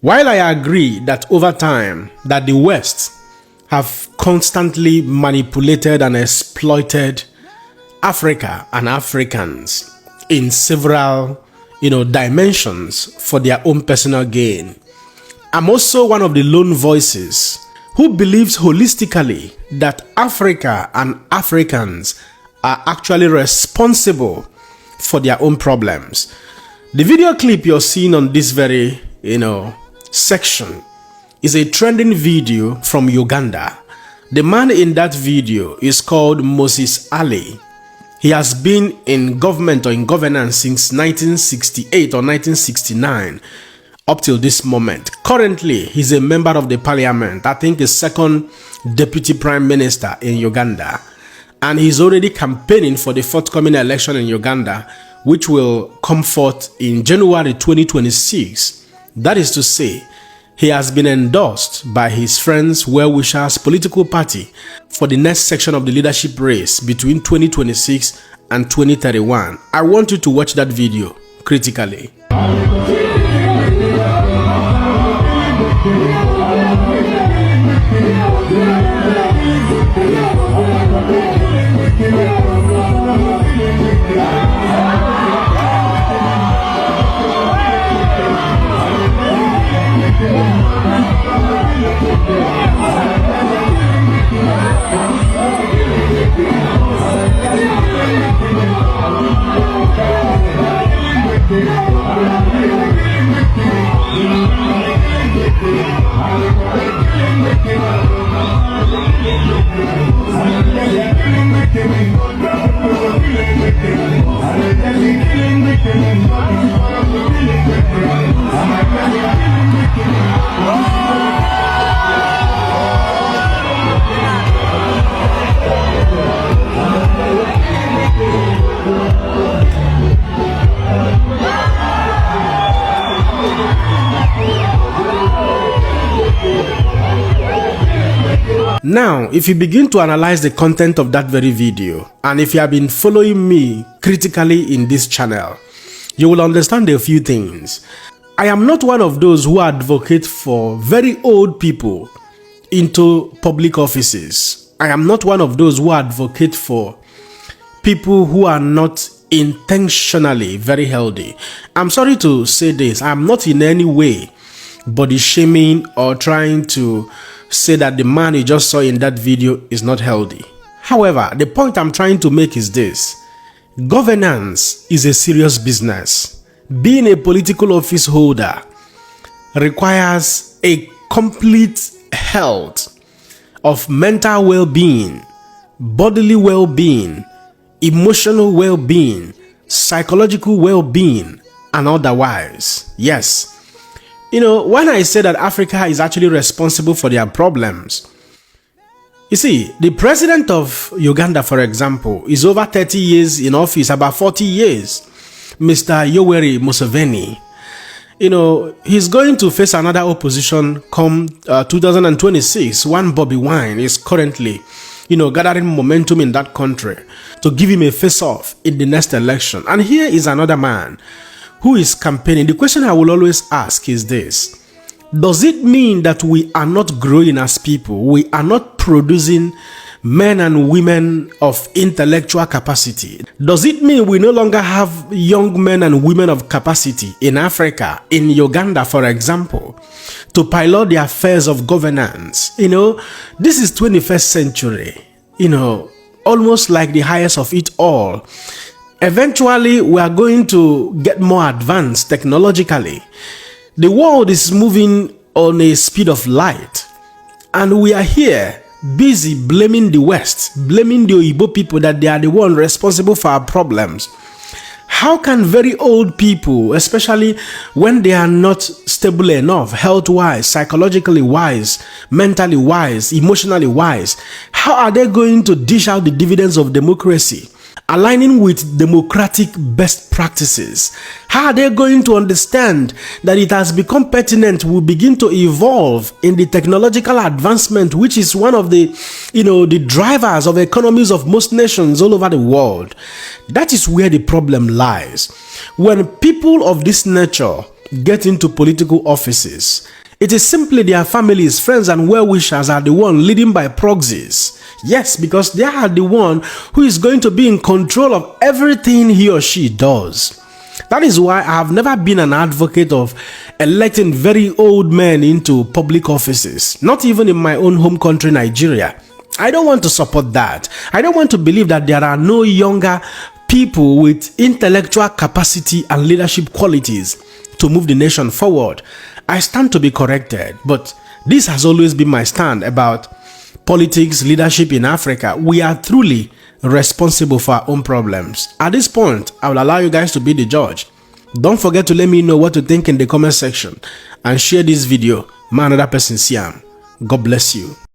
While I agree that over time that the West have constantly manipulated and exploited Africa and Africans in several, dimensions for their own personal gain, I'm also one of the lone voices who believes holistically that Africa and Africans are actually responsible for their own problems. The video clip you're seeing on this very, section is a trending video from Uganda. The man in that video is called Moses Ali. He has been in government or in governance since 1968 or 1969 up till this moment. Currently, he's a member of the parliament, I think the second deputy prime minister in Uganda. And he's already campaigning for the forthcoming election in Uganda, which will come forth in January 2026. That is to say, he has been endorsed by his friends well-wishers political party for the next section of the leadership race between 2026 and 2031. I want you to watch that video critically. Now, if you begin to analyze the content of that very video, and if you have been following me critically in this channel, you will understand a few things. I am not one of those who advocate for very old people into public offices. I am not one of those who advocate for people who are not intentionally very healthy. I'm sorry to say this, I'm not in any way body shaming or trying to say that the man you just saw in that video is not healthy. However, the point I'm trying to make is this: governance is a serious business. Being a political office holder requires a complete health of mental well-being, bodily well-being, emotional well-being, psychological well-being, and otherwise. Yes. When I say that Africa is actually responsible for their problems, you see, the president of Uganda, for example, is over 30 years in office, about 40 years, Mr. Yoweri Museveni. He's going to face another opposition come 2026. One Bobby Wine is currently, gathering momentum in that country to give him a face-off in the next election. And here is another man who is campaigning. The question I will always ask is this: does it mean that we are not growing as people? We are not producing men and women of intellectual capacity? Does it mean we no longer have young men and women of capacity in Africa, in Uganda, for example, to pilot the affairs of governance? This is 21st century, almost like the highest of it all. Eventually, we are going to get more advanced technologically. The world is moving on a speed of light, and we are here busy blaming the West, blaming the Igbo people that they are the one responsible for our problems. How can very old people, especially when they are not stable enough, health-wise, psychologically wise, mentally wise, emotionally wise, how are they going to dish out the dividends of democracy, aligning with democratic best practices? How are they going to understand that it has become pertinent we begin to evolve in the technological advancement, which is one of the, the drivers of economies of most nations all over the world? That is where the problem lies. When people of this nature get into political offices, it is simply their families, friends, and well-wishers are the one leading by proxies. Yes, because they are the one who is going to be in control of everything he or she does. That is why I have never been an advocate of electing very old men into public offices, not even in my own home country, Nigeria. I don't want to support that. I don't want to believe that there are no younger people with intellectual capacity and leadership qualities to move the nation forward. I stand to be corrected, but this has always been my stand about politics, leadership in Africa. We are truly responsible for our own problems. At this point, I will allow you guys to be the judge. Don't forget to let me know what you think in the comment section and share this video. May another person see am. God bless you.